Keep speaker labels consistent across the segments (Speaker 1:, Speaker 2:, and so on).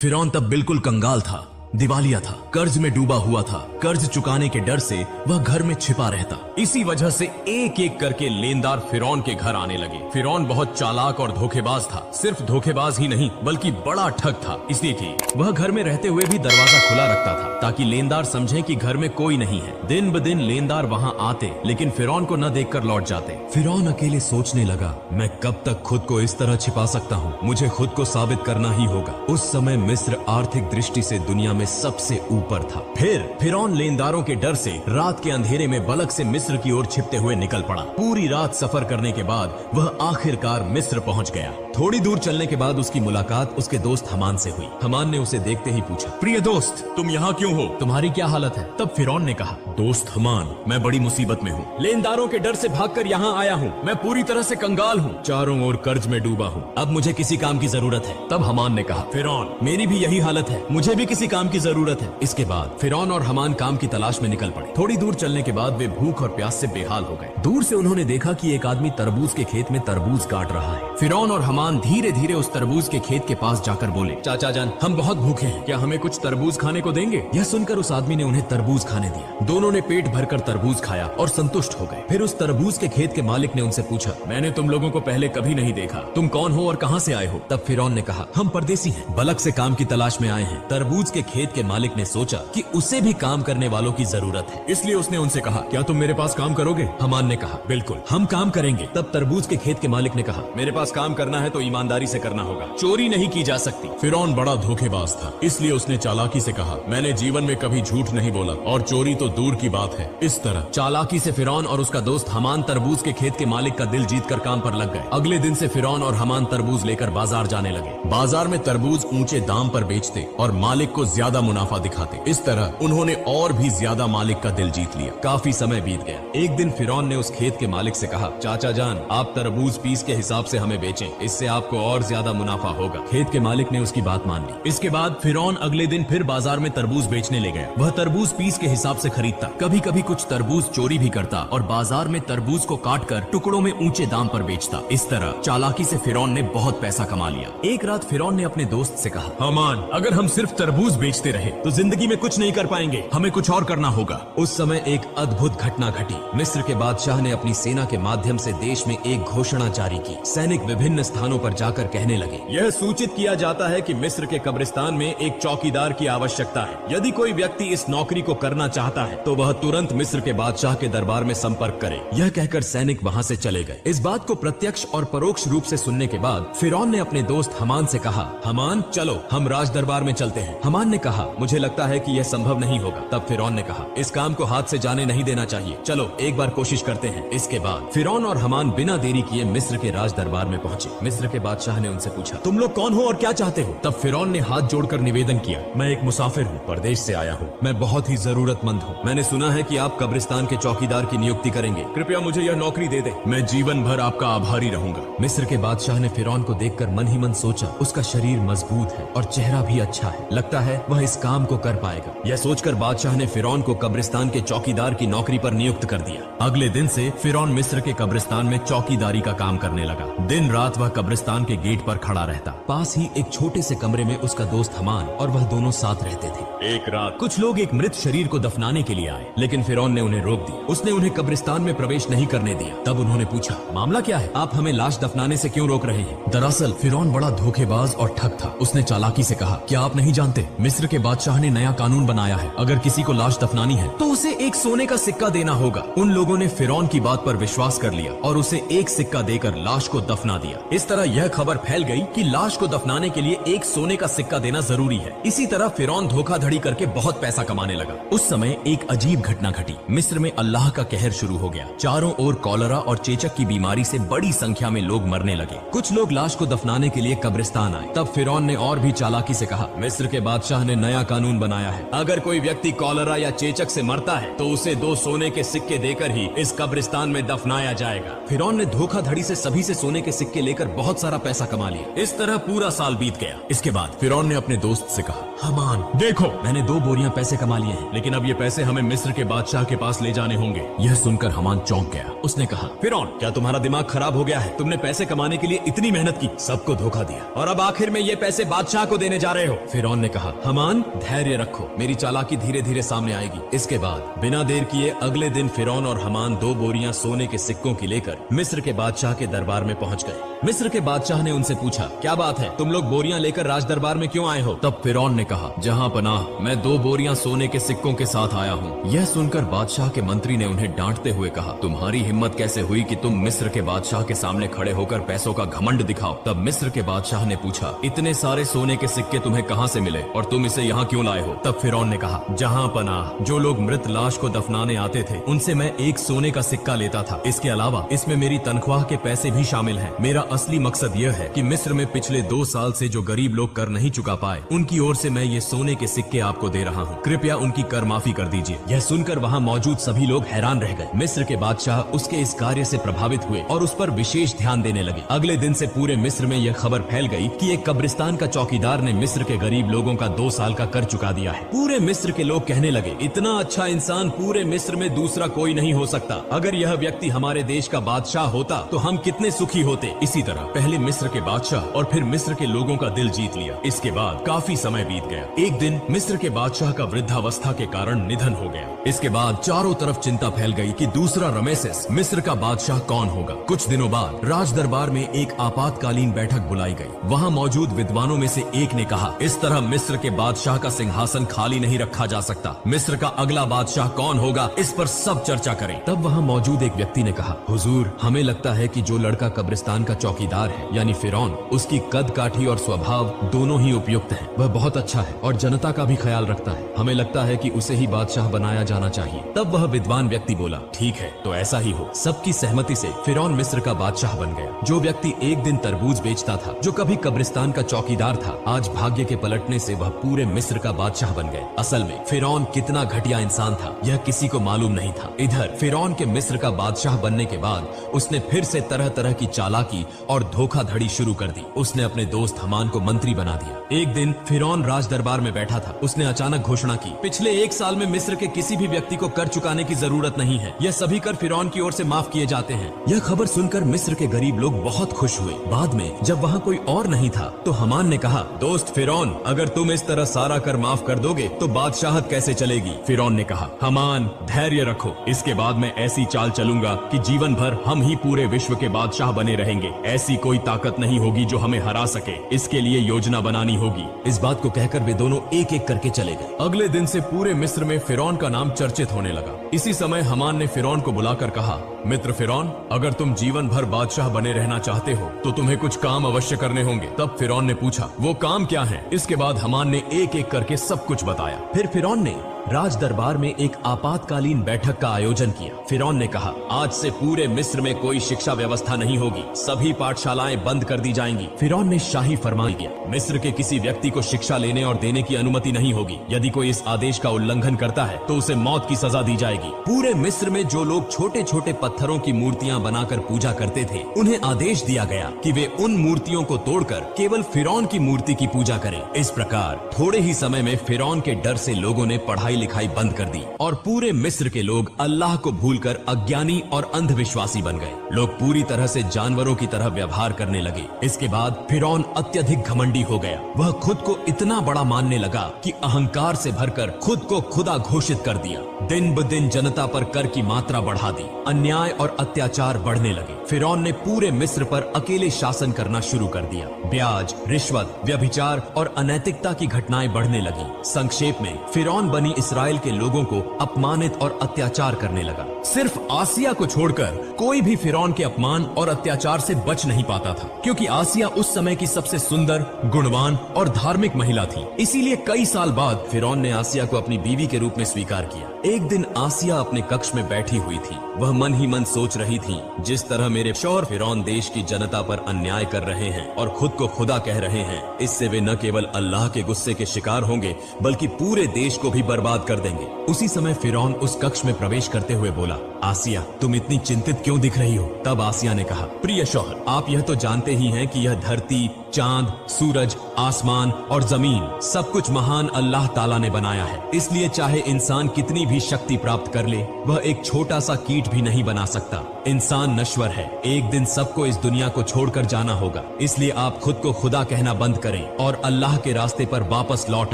Speaker 1: फिरौन तब बिल्कुल कंगाल था, दिवालिया था, कर्ज में डूबा हुआ था। कर्ज चुकाने के डर से वह घर में छिपा रहता। इसी वजह से एक एक करके लेनदार फिरौन के घर आने लगे। फिरौन बहुत चालाक और धोखेबाज था। सिर्फ धोखेबाज ही नहीं बल्कि बड़ा ठग था, इसलिए कि वह घर में रहते हुए भी दरवाजा खुला रखता था ताकि लेनदार समझे कि घर में कोई नहीं है। दिन ब दिन लेनदार वहाँ आते लेकिन फिरौन को न देखकर लौट जाते। फिरौन अकेले सोचने लगा, मैं कब तक खुद को इस तरह छिपा सकता हूँ? मुझे खुद को साबित करना ही होगा। उस समय मिस्र आर्थिक दृष्टि से दुनिया में सबसे ऊपर था। फिर फिरौन लेनदारों के डर से रात के अंधेरे में बलक से मिस्र की ओर छिपते हुए निकल पड़ा। पूरी रात सफर करने के बाद वह आखिरकार मिस्र पहुंच गया। थोड़ी दूर चलने के बाद उसकी मुलाकात उसके दोस्त हमान से हुई। हमान ने उसे देखते ही पूछा, प्रिय दोस्त, तुम यहाँ क्यों हो? तुम्हारी क्या हालत है? तब फिरौन ने कहा, दोस्त हमान, मैं बड़ी मुसीबत में हूँ। लेनदारों के डर से भागकर यहाँ आया हूँ। मैं पूरी तरह से कंगाल हूँ, चारों ओर कर्ज में डूबा हूँ। अब मुझे किसी काम की जरूरत है। तब हमान ने कहा, फिरौन, मेरी भी यही हालत है, मुझे भी किसी काम की जरूरत है। इसके बाद फिरौन और हमान काम की तलाश में निकल पड़े। थोड़ी दूर चलने के बाद वे भूख और प्यास से बेहाल हो गए। दूर से उन्होंने देखा कि एक आदमी तरबूज के खेत में तरबूज काट रहा है। फिरौन और हमान धीरे धीरे उस तरबूज के खेत के पास जाकर बोले, चाचा जान, हम बहुत भूखे हैं, क्या हमें कुछ तरबूज खाने को देंगे? यह सुनकर उस आदमी ने उन्हें तरबूज खाने दिया। दोनों ने पेट भरकर तरबूज खाया और संतुष्ट हो गए। फिर उस तरबूज के खेत के मालिक ने उनसे पूछा, मैंने तुम लोगों को पहले कभी नहीं देखा, तुम कौन हो और कहाँ से आए हो? तब फिरौन ने कहा, हम परदेसी हैं, बलक से काम की तलाश में आए हैं। तरबूज के खेत के मालिक ने सोचा कि उसे भी काम करने वालों की जरूरत है, इसलिए उसने उनसे कहा, क्या तुम मेरे पास काम करोगे? हमान ने कहा, बिल्कुल, हम काम करेंगे। तब तरबूज के खेत के मालिक ने कहा, मेरे पास काम करना है तो ईमानदारी से करना होगा, चोरी नहीं की जा सकती। फिरौन बड़ा धोखेबाज था, इसलिए उसने चालाकी से कहा, मैंने जीवन में कभी झूठ नहीं बोला और चोरी तो दूर की बात है। इस तरह चालाकी से फिरौन और उसका दोस्त हमान तरबूज के खेत के मालिक का दिल जीतकर काम पर लग गए। अगले दिन से फिरौन और हमान तरबूज लेकर बाजार जाने लगे। बाजार में तरबूज ऊंचे दाम पर बेचते और मालिक को ज्यादा मुनाफा दिखाते। इस तरह उन्होंने और भी ज्यादा मालिक का दिल जीत लिया। काफी समय बीत गया। एक दिन फिरौन ने उस खेत के मालिक से कहा, चाचा जान, आप तरबूज पीस के हिसाब से हमें बेचें, इससे आपको और ज्यादा मुनाफा होगा। खेत के मालिक ने उसकी बात मान ली। इसके बाद फिरौन अगले दिन फिर बाजार में तरबूज बेचने ले गया। वह तरबूज पीस के हिसाब से खरीदता, कभी कभी कुछ तरबूज चोरी भी करता और बाजार में तरबूज को काटकर टुकड़ों में ऊंचे दाम पर बेचता। इस तरह चालाकी से फिरौन ने बहुत पैसा कमा लिया। एक रात फिरौन ने अपने दोस्त से कहा, हमान, अगर हम सिर्फ तरबूज बेचते रहे तो जिंदगी में कुछ नहीं कर पाएंगे, हमें कुछ और करना होगा। उस समय एक अद्भुत घटना घटी। मिस्र के बादशाह ने अपनी सेना के माध्यम से देश में एक घोषणा जारी की। सैनिक विभिन्न स्थानों पर जाकर कहने लगे, यह सूचित किया जाता है कि मिस्र के कब्रिस्तान में एक चौकीदार की आवश्यकता है। यदि कोई व्यक्ति इस नौकरी को करना चाहता है तो वह तुरंत मिस्र के बादशाह के दरबार में संपर्क करे। यह कहकर सैनिक वहाँ से चले गए। इस बात को प्रत्यक्ष और परोक्ष रूप से सुनने के बाद फिरौन ने अपने दोस्त हमान से कहा, हमान, चलो हम राज दरबार में चलते हैं। हमान ने कहा, मुझे लगता है कि यह संभव नहीं होगा। तब फिरौन ने कहा, इस काम को हाथ से जाने नहीं देना चाहिए, चलो एक बार कोशिश करते हैं। इसके बाद फिरौन और हमान बिना देरी किए मिस्र के राज दरबार में पहुंचे। मिस्र के बादशाह ने उनसे पूछा, तुम लोग कौन हो और क्या चाहते हो? तब फिरौन ने हाथ जोड़कर निवेदन किया, मैं एक मुसाफिर हूँ, परदेश से आया हूँ, मैं बहुत ही जरूरतमंद हूँ। मैंने सुना है कि आप कब्रिस्तान के चौकीदार की नियुक्ति करेंगे, कृपया मुझे यह नौकरी दे दे, मैं जीवन भर आपका आभारी रहूंगा। मिस्र के बादशाह ने फिरौन को देखकर मन ही मन सोचा, उसका शरीर मजबूत है और चेहरा भी अच्छा है, लगता है वह इस काम को कर पाएगा। यह सोचकर बादशाह ने फिरौन को कब्रिस्तान के चौकीदार की नौकरी पर नियुक्त कर दिया। अगले दिन से फिरौन मिस्र के कब्रिस्तान में चौकीदारी का काम करने लगा। दिन रात वह कब्रिस्तान के गेट पर खड़ा रहता। पास ही एक छोटे से कमरे में उसका दोस्त हमान और वह दोनों साथ रहते थे। एक रात कुछ लोग एक मृत शरीर को दफनाने के लिए आए, लेकिन फिरौन ने उन्हें रोक दिया। उसने उन्हें कब्रिस्तान में प्रवेश नहीं करने दिया। तब उन्होंने पूछा, मामला क्या है? आप हमें लाश दफनाने से क्यों रोक रहे हैं? दरअसल फिरौन बड़ा धोखेबाज और ठग था। उसने चालाकी से कहा, क्या आप नहीं जानते, मिस्र के बादशाह ने नया कानून बनाया है, अगर किसी को लाश दफनानी है तो उसे एक सोने का सिक्का देना होगा। उन लोगों ने फिरौन की बात पर विश्वास कर लिया और उसे एक सिक्का देकर लाश को दफना दिया। इस तरह यह खबर फैल गई कि लाश को दफनाने के लिए एक सोने का सिक्का देना जरूरी है। इसी तरह फिरौन धोखाधड़ी करके बहुत पैसा कमाने लगा। उस समय एक अजीब घटना घटी। मिस्र में अल्लाह का कहर शुरू हो गया। चारों ओर कॉलरा और चेचक की बीमारी से बड़ी संख्या में लोग मरने लगे। कुछ लोग लाश को दफनाने के लिए कब्रिस्तान आए। तब फिरौन ने और भी चालाकी से कहा, मिस्र के बादशाह ने नया कानून बनाया है, अगर कोई व्यक्ति कॉलरा या चेचक से मरता है तो उसे 2 सोने के सिक्के देकर ही इस कब्रिस्तान में दफनाया जाएगा। फिरौन ने धोखाधड़ी से सभी से सोने के सिक्के लेकर बहुत सारा पैसा कमा लिया। इस तरह पूरा साल बीत गया। इसके बाद फिरौन ने अपने दोस्त से कहा, हमान देखो, मैंने 2 बोरियां पैसे कमा लिए हैं, लेकिन अब ये पैसे हमें मिस्र के बादशाह के पास ले जाने होंगे। यह सुनकर हमान चौंक गया। उसने कहा, फिरौन क्या तुम्हारा दिमाग खराब हो गया है? तुमने पैसे कमाने के लिए इतनी मेहनत की, सबको धोखा दिया और अब आखिर में ये पैसे बादशाह को देने जा रहे हो। फिरौन ने कहा, हमान धैर्य रखो, मेरी चालाकी धीरे धीरे सामने आएगी। इसके बाद बिना देर किए अगले दिन फिरौन और हमान 2 बोरियां सोने के सिक्कों की लेकर मिस्र के बादशाह के दरबार में पहुंच गए। मिस्र के बादशाह ने उनसे पूछा, क्या बात है, तुम लोग बोरियां लेकर राज दरबार में क्यों आए हो? तब फिरौन ने कहा, जहां पनाह, मैं 2 बोरियां सोने के सिक्कों के साथ आया हूँ। यह सुनकर बादशाह के मंत्री ने उन्हें डांटते हुए कहा, तुम्हारी हिम्मत कैसे हुई कि तुम मिस्र के बादशाह के सामने खड़े होकर पैसों का घमंड दिखाओ? तब मिस्र के बादशाह ने पूछा, इतने सारे सोने के सिक्के तुम्हें कहाँ से मिले और तुम इसे यहाँ क्यों लाए हो? तब फिरौन ने कहा, जहाँ पनाह, जो लोग मृत लाश को दफनाने आते थे उनसे मैं 1 सोने का सिक्का लेता था। इसके अलावा इसमें मेरी तनख्वाह के पैसे भी शामिल हैं। मेरा असली मकसद यह है कि मिस्र में पिछले 2 साल से जो गरीब लोग कर नहीं चुका पाए, उनकी ओर से मैं ये सोने के सिक्के आपको दे रहा हूँ। कृपया उनकी कर माफी कर दीजिए। यह सुनकर वहाँ मौजूद सभी लोग हैरान रह गए। मिस्र के बादशाह उसके इस कार्य से प्रभावित हुए और उस पर विशेष ध्यान देने लगे। अगले दिन से पूरे मिस्र में यह खबर फैल गई कि एक कब्रिस्तान का चौकीदार ने मिस्र के गरीब लोगों का 2 साल का कर चुका दिया है। पूरे मिस्र के लोग कहने लगे, इतना अच्छा इंसान पूरे मिस्र में दूसरा कोई नहीं हो सकता। अगर यह व्यक्ति हमारे देश का बादशाह होता तो हम कितने सुखी होते। इसी तरह पहले मिस्र के बादशाह और फिर मिस्र के लोगों का दिल जीत लिया। इसके बाद काफी समय बीत गया। एक दिन मिस्र के बादशाह का वृद्धावस्था के कारण निधन हो गया। इसके बाद चारों तरफ चिंता फैल गई कि दूसरा रमेसेस मिस्र का बादशाह कौन होगा। कुछ दिनों बाद राज दरबार में एक आपातकालीन बैठक बुलाई गई। वहाँ मौजूद विद्वानों में से एक ने कहा, इस तरह मिस्र के बादशाह का सिंहासन खाली नहीं रखा जा सकता। मिस्र का अगला बादशाह कौन होगा, इस पर सब चर्चा करें। तब वहाँ मौजूद एक व्यक्ति ने कहा, हुजूर, हमें लगता है कि जो लड़का कब्रिस्तान का चौकीदार है यानी फिरौन, उसकी कद काठी और स्वभाव दोनों ही उपयुक्त हैं। वह बहुत अच्छा है और जनता का भी ख्याल रखता है। हमें लगता है कि उसे ही बादशाह बनाया जाना चाहिए। तब वह विद्वान व्यक्ति बोला, ठीक है, तो ऐसा ही हो। सबकी सहमति से फिरौन मिस्र का बादशाह बन गया। जो व्यक्ति एक दिन तरबूज बेचता था, जो कभी कब्रिस्तान का चौकीदार था, आज भाग्य के पलटने से वह पूरे मिस्र का बादशाह बन गए। असल में फिरौन कितना घटिया इंसान था यह किसी को मालूम नहीं था। इधर फिरौन के मिस्र का बादशाह बनने के बाद उसने फिर से तरह तरह की चालाकी और धोखाधड़ी शुरू कर दी। उसने अपने दोस्त हमान को मंत्री बना दिया। एक दिन फिरौन राज दरबार में बैठा था। उसने अचानक घोषणा की, पिछले 1 साल में मिस्र के किसी भी व्यक्ति को कर चुकाने की जरूरत नहीं है। यह सभी कर फिरौन की ओर से माफ किए जाते हैं। यह खबर सुनकर मिस्र के गरीब लोग बहुत खुश हुए। बाद में जब वहाँ कोई और नहीं था तो हमान ने कहा, दोस्त फिरौन, अगर तुम इस तरह सारा कर माफ कर दोगे तो बादशाहत कैसे चलेगी? फिरौन ने कहा, हमान धैर्य रखो, इसके बाद मैं ऐसी चाल चलूंगा कि जीवन भर हम ही पूरे विश्व के बादशाह बने रहेंगे। ऐसी कोई ताकत नहीं होगी जो हमें हरा सके। इसके लिए योजना बनानी होगी। इस बात को कहकर वे दोनों एक एक करके चले गए। अगले दिन से पूरे मिस्र में फिरौन का नाम चर्चित होने लगा। इसी समय हमान ने फिरौन को बुलाकर कहा, मित्र फिरौन, अगर तुम जीवन भर बादशाह बने रहना चाहते हो तो तुम्हें कुछ काम अवश्य करने होंगे। तब फिरौन ने पूछा, वो काम क्या है? इसके बाद हमान ने एक एक करके सब कुछ बताया। फिर फिरौन ने राज दरबार में एक आपातकालीन बैठक का आयोजन किया। फिरौन ने कहा, आज से पूरे मिस्र में कोई शिक्षा व्यवस्था नहीं होगी। सभी पाठशालाएं बंद कर दी जाएंगी। फिरौन ने शाही फरमान दिया, मिस्र के किसी व्यक्ति को शिक्षा लेने और देने की अनुमति नहीं होगी। यदि कोई इस आदेश का उल्लंघन करता है तो उसे मौत की सजा दी जाएगी। पूरे मिस्र में जो लोग छोटे छोटे पत्थरों की मूर्तियां बनाकर पूजा करते थे, उन्हें आदेश दिया गया कि वे उन मूर्तियों को तोड़कर केवल फिरौन की मूर्ति की पूजा करें। इस प्रकार थोड़े ही समय में फिरौन के डर से लोगों ने पढ़ाई लिखाई बंद कर दी और पूरे मिस्र के लोग अल्लाह को भूलकर अज्ञानी और अंधविश्वासी बन गए। लोग पूरी तरह से जानवरों की तरह व्यवहार करने लगे। इसके बाद फिरौन अत्यधिक घमंडी हो गया। वह खुद को इतना बड़ा मानने लगा कि अहंकार से भरकर खुद को खुदा घोषित कर दिया। दिन ब दिन जनता पर कर की मात्रा बढ़ा दी। अन्याय और अत्याचार बढ़ने लगे। फिरौन ने पूरे मिस्र पर अकेले शासन करना शुरू कर दिया। ब्याज, रिश्वत, व्यभिचार और अनैतिकता की घटनाएं बढ़ने लगी। संक्षेप में फिरौन बनी इसराइल के लोगों को अपमानित और अत्याचार करने लगा। सिर्फ आसिया को छोड़कर कोई भी फिरौन के अपमान और अत्याचार से बच नहीं पाता था, क्योंकि आसिया उस समय की सबसे सुंदर, गुणवान और धार्मिक महिला थी। इसीलिए कई साल बाद फिरौन ने आसिया को अपनी बीवी के रूप में स्वीकार किया। एक दिन आसिया अपने कक्ष में बैठी हुई थी। वह मन ही मन सोच रही थी, जिस तरह मेरे शौहर फिरौन देश की जनता पर अन्याय कर रहे हैं और खुद को खुदा कह रहे हैं, इससे वे न केवल अल्लाह के गुस्से के शिकार होंगे बल्कि पूरे देश को भी बर्बाद कर देंगे। उसी समय फिरौन उस कक्ष में प्रवेश करते हुए बोला, आसिया, तुम इतनी चिंतित क्यों दिख रही हो? तब आसिया ने कहा, प्रिय शौहर, आप यह तो जानते ही हैं कि यह धरती, चांद, सूरज, आसमान और जमीन सब कुछ महान अल्लाह ताला ने बनाया है। इसलिए चाहे इंसान कितनी भी शक्ति प्राप्त कर ले, वह एक छोटा सा कीट भी नहीं बना सकता। इंसान नश्वर है, एक दिन सबको इस दुनिया को छोड़कर जाना होगा। इसलिए आप खुद को खुदा कहना बंद करें और अल्लाह के रास्ते पर वापस लौट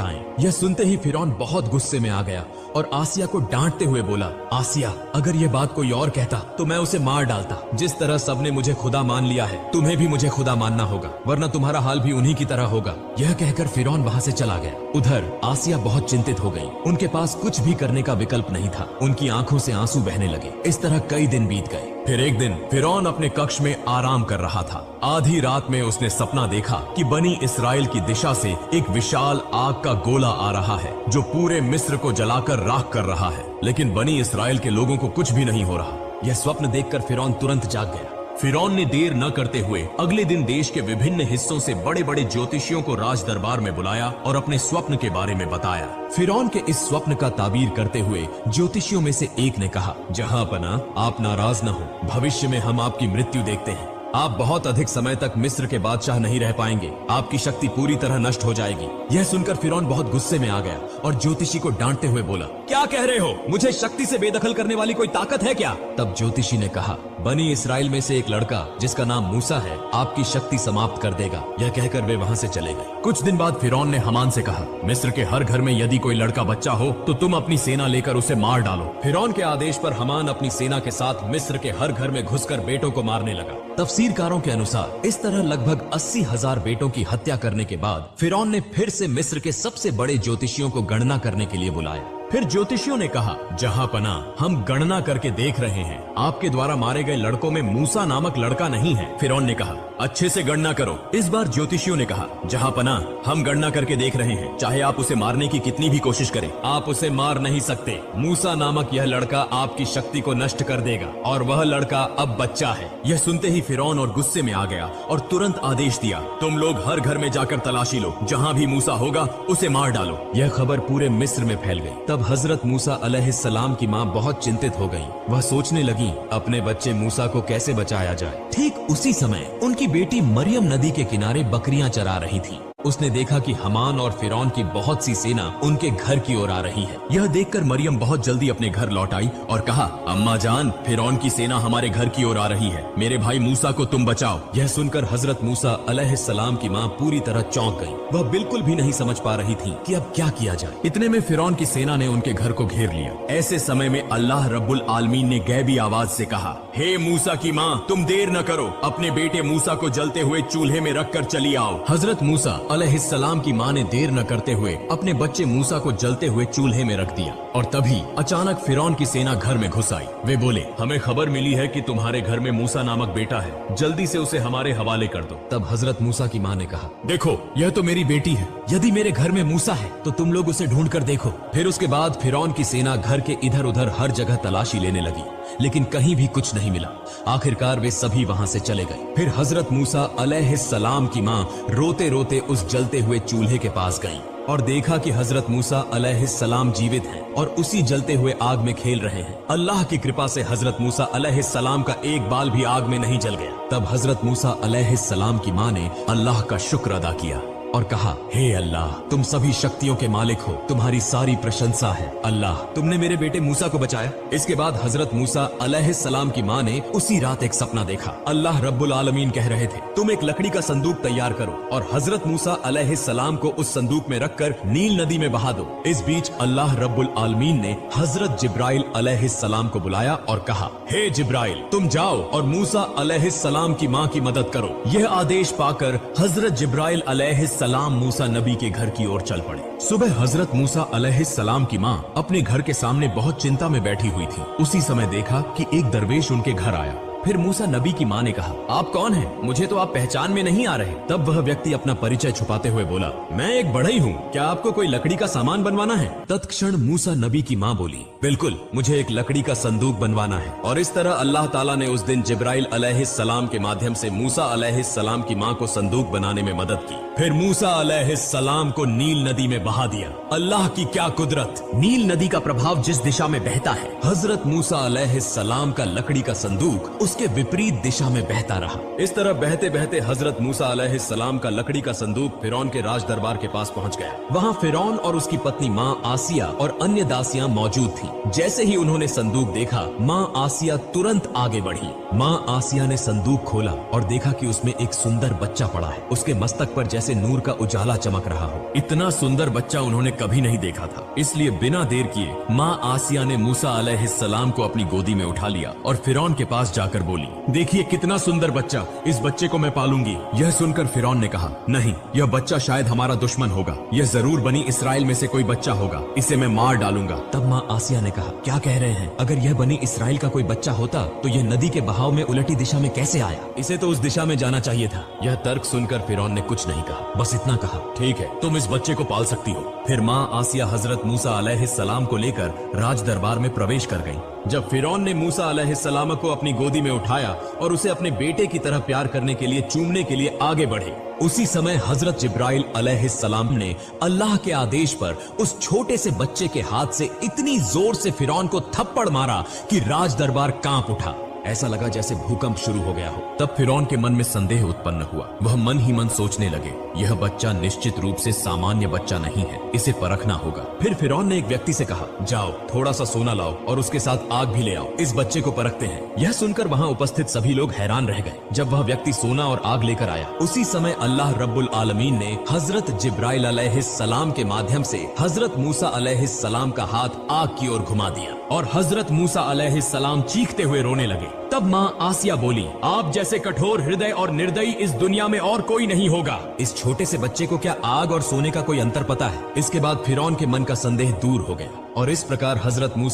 Speaker 1: आएं। यह सुनते ही फिरौन बहुत गुस्से में आ गया और आसिया को डांटते हुए बोला, आसिया, अगर यह बात कोई और कहता तो मैं उसे मार डालता। जिस तरह सबने मुझे खुदा मान लिया है, तुम्हें भी मुझे खुदा मानना होगा, वरना तुम्हारा हाल भी उन्हीं की तरह होगा। यह कहकर फिरौन वहाँ से चला गया। उधर आसिया बहुत चिंतित हो गई। उनके पास कुछ भी करने का विकल्प नहीं था। उनकी आंखों से आंसू बहने लगे। इस तरह कई दिन बीत गए। फिर एक दिन फिरौन अपने कक्ष में आराम कर रहा था। आधी रात में उसने सपना देखा कि बनी इसराइल की दिशा से एक विशाल आग का गोला आ रहा है, जो पूरे मिस्र को जलाकर राख कर रहा है। लेकिन बनी इसराइल के लोगों को कुछ भी नहीं हो रहा। यह स्वप्न देखकर फिरौन तुरंत जाग गया। फिरौन ने देर न करते हुए अगले दिन देश के विभिन्न हिस्सों से बड़े बड़े ज्योतिषियों को राज दरबार में बुलाया और अपने स्वप्न के बारे में बताया। फिरौन के इस स्वप्न का ताबीर करते हुए ज्योतिषियों में से एक ने कहा, जहां पना, आप नाराज न हो, भविष्य में हम आपकी मृत्यु देखते हैं। आप बहुत अधिक समय तक मिस्र के बादशाह नहीं रह पाएंगे। आपकी शक्ति पूरी तरह नष्ट हो जाएगी। यह सुनकर फिरौन बहुत गुस्से में आ गया और ज्योतिषी को डांटते हुए बोला, क्या कह रहे हो? मुझे शक्ति से बेदखल करने वाली कोई ताकत है क्या? तब ज्योतिषी ने कहा, बनी इसराइल में से एक लड़का जिसका नाम मूसा है, आपकी शक्ति समाप्त कर देगा। यह कहकर वे वहाँ से चले गए। कुछ दिन बाद फिरौन ने हमान से कहा, मिस्र के हर घर में यदि कोई लड़का बच्चा हो तो तुम अपनी सेना लेकर उसे मार डालो। फिरौन के आदेश पर हमान अपनी सेना के साथ मिस्र के हर घर में घुसकर बेटों को मारने लगा। तफसीरकारों के अनुसार इस तरह लगभग 80,000 बेटों की हत्या करने के बाद फिरौन ने फिर से मिस्र के सबसे बड़े ज्योतिषियों को गणना करने के लिए बुलाया। फिर ज्योतिषियों ने कहा, जहां पना, हम गणना करके देख रहे हैं, आपके द्वारा मारे गए लड़कों में मूसा नामक लड़का नहीं है। फिरौन ने कहा, अच्छे से गणना करो। इस बार ज्योतिषियों ने कहा, जहां पना, हम गणना करके देख रहे हैं, चाहे आप उसे मारने की कितनी भी कोशिश करें, आप उसे मार नहीं सकते। मूसा नामक यह लड़का आपकी शक्ति को नष्ट कर देगा और वह लड़का अब बच्चा है। यह सुनते ही फिरौन और गुस्से में आ गया और तुरंत आदेश दिया, तुम लोग हर घर में जाकर तलाशी लो, जहां भी मूसा होगा उसे मार डालो। यह खबर पूरे मिस्र में फैल गई। तब हजरत मूसा अलैहिस्सलाम की माँ बहुत चिंतित हो गई। वह सोचने लगी, अपने बच्चे मूसा को कैसे बचाया जाए। ठीक उसी समय उनकी बेटी मरियम नदी के किनारे बकरियां चरा रही थी। उसने देखा कि हमान और फिरौन की बहुत सी सेना उनके घर की ओर आ रही है। यह देखकर मरियम बहुत जल्दी अपने घर लौट आई और कहा, अम्मा जान, फिरौन की सेना हमारे घर की ओर आ रही है, मेरे भाई मूसा को तुम बचाओ। यह सुनकर हजरत मूसा अलैहिस्सलाम की माँ पूरी तरह चौंक गई। वह बिल्कुल भी नहीं समझ पा रही थी कि अब क्या किया जाए। इतने में फिरौन की सेना ने उनके घर को घेर लिया। ऐसे समय में अल्लाह रब्बुल आलमीन ने गैबी आवाज से कहा, हे मूसा की माँ, तुम देर न करो, अपने बेटे मूसा को जलते हुए चूल्हे में रखकर चली आओ। हजरत मूसा अलैहिस्सलाम की माँ ने देर न करते हुए अपने बच्चे मूसा को जलते हुए चूल्हे में रख दिया और तभी अचानक फिरौन की सेना घर में घुस आई। वे बोले, हमें खबर मिली है कि तुम्हारे घर में मूसा नामक बेटा है, जल्दी से उसे हमारे हवाले कर दो। तब हजरत मूसा की माँ ने कहा, देखो, यह तो मेरी बेटी है, यदि मेरे घर में मूसा है तो तुम लोग उसे ढूंढ कर देखो। फिर उसके बाद फिरौन की सेना घर के इधर उधर हर जगह तलाशी लेने लगी, लेकिन कहीं भी कुछ नहीं मिला। आखिरकार वे सभी वहां से चले गए। फिर हजरत मूसा अलैहिस्सलाम की माँ रोते रोते उस जलते हुए चूल्हे के पास गईं और देखा कि हजरत मूसा अलैहिस्सलाम जीवित हैं और उसी जलते हुए आग में खेल रहे हैं। अल्लाह की कृपा से हजरत मूसा अलैहिस्सलाम का एक बाल भी आग में नहीं जल गया। तब हजरत मूसा अलैहिस्सलाम की माँ ने अल्लाह का शुक्र अदा किया और कहा, हे अल्लाह, तुम सभी शक्तियों के मालिक हो, तुम्हारी सारी प्रशंसा है। अल्लाह, तुमने मेरे बेटे मूसा को बचाया। इसके बाद हजरत मूसा अलैहिस्सलाम की माँ ने उसी रात एक सपना देखा। अल्लाह रब्बुल आलमीन कह रहे थे, तुम एक लकड़ी का संदूक तैयार करो और हजरत मूसा अलैहिस्सलाम को उस संदूक में रखकर नील नदी में बहा दो। इस बीच अल्लाह रब्बुल आलमीन ने हजरत जिब्राइल अलैहिस्सलाम को बुलाया और कहा, हे जिब्राइल, तुम जाओ और मूसा अलैहिस्सलाम की माँ की मदद करो। यह आदेश पाकर हजरत जिब्राइल अलैहिस्सलाम अलैहिस्सलाम मूसा नबी के घर की ओर चल पड़े। सुबह हजरत मूसा अलैहिस्सलाम की माँ अपने घर के सामने बहुत चिंता में बैठी हुई थी। उसी समय देखा कि एक दरवेश उनके घर आया। फिर मूसा नबी की माँ ने कहा, आप कौन हैं? मुझे तो आप पहचान में नहीं आ रहे। तब वह व्यक्ति अपना परिचय छुपाते हुए बोला, मैं एक बढ़ई हूँ, क्या आपको कोई लकड़ी का सामान बनवाना है? तत्क्षण मूसा नबी की माँ बोली, बिल्कुल, मुझे एक लकड़ी का संदूक बनवाना है। और इस तरह अल्लाह ताला ने उस दिन जिब्राइल अलैहिस्सलाम के माध्यम से मूसा अलैहिस्सलाम की माँ को संदूक बनाने में मदद की। फिर मूसा अलैहिस्सलाम को नील नदी में बहा दिया। अल्लाह की क्या कुदरत! नील नदी का प्रभाव जिस दिशा में बहता है, हजरत मूसा अलैहिस्सलाम का लकड़ी का संदूक उसके विपरीत दिशा में बहता रहा। इस तरह बहते बहते हजरत मूसा अलैहिस्सलाम का लकड़ी का संदूक फिरौन के राज दरबार के पास पहुंच गया। वहां फिरौन और उसकी पत्नी माँ आसिया और अन्य दासियां मौजूद थी। जैसे ही उन्होंने संदूक देखा, माँ आसिया तुरंत आगे बढ़ी। माँ आसिया ने संदूक खोला और देखा कि उसमें एक सुंदर बच्चा पड़ा है। उसके मस्तक पर जैसे नूर का उजाला चमक रहा हो। इतना सुंदर बच्चा उन्होंने कभी नहीं देखा था। इसलिए बिना देर किए माँ आसिया ने मूसा अलैहिस्सलाम को अपनी गोदी में उठा लिया और फिरौन के पास जाकर बोली, देखिए कितना सुंदर बच्चा, इस बच्चे को मैं पालूंगी। यह सुनकर फिरौन ने कहा, नहीं, यह बच्चा शायद हमारा दुश्मन होगा। यह जरूर बनी इसराइल में से कोई बच्चा होगा, इसे मैं मार डालूंगा। तब माँ आसिया ने कहा, क्या कह रहे हैं? अगर यह बनी इसराइल का कोई बच्चा होता तो यह नदी के बहाव में उलटी दिशा में कैसे आया? इसे तो उस दिशा में जाना चाहिए था। यह तर्क सुनकर फिरौन ने कुछ नहीं कहा, बस इतना कहा, ठीक है, तुम इस बच्चे को पाल सकती हो। फिर माँ आसिया हजरत मूसा अलैहिस्सलाम को लेकर राज दरबार में प्रवेश कर गई। जब फिरौन ने मूसा अलैहिस्सलाम को अपनी गोदी में उठाया और उसे अपने बेटे की तरह प्यार करने के लिए, चूमने के लिए आगे बढ़े, उसी समय हजरत जिब्राइल अलैहिस्सलाम ने अल्लाह के आदेश पर उस छोटे से बच्चे के हाथ से इतनी जोर से फिरौन को थप्पड़ मारा कि राज दरबार कांप उठा। ऐसा लगा जैसे भूकंप शुरू हो गया हो। तब फिरौन के मन में संदेह उत्पन्न हुआ। वह मन ही मन सोचने लगे, यह बच्चा निश्चित रूप से सामान्य बच्चा नहीं है, इसे परखना होगा। फिर फिरौन ने एक व्यक्ति से कहा, जाओ थोड़ा सा सोना लाओ और उसके साथ आग भी ले आओ, इस बच्चे को परखते हैं। यह सुनकर वहां उपस्थित सभी लोग हैरान रह गए। जब वह व्यक्ति सोना और आग लेकर आया, उसी समय अल्लाह रब्बुल आलमीन ने हजरत जिब्राइल अलैहिस्सलाम के माध्यम से हजरत मूसा अलैहिस्सलाम का हाथ आग की ओर घुमा दिया और हजरत मूसा अलैहिस्सलाम चीखते हुए रोने लगे। तब माँ आसिया बोली, आप जैसे कठोर हृदय और निर्दयी इस दुनिया में और कोई नहीं होगा। इस छोटे से बच्चे को क्या आग और सोने का कोई अंतर पता है? इसके बाद फिरौन के मन का संदेह दूर हो गया और इस प्रकार हजरत मूसा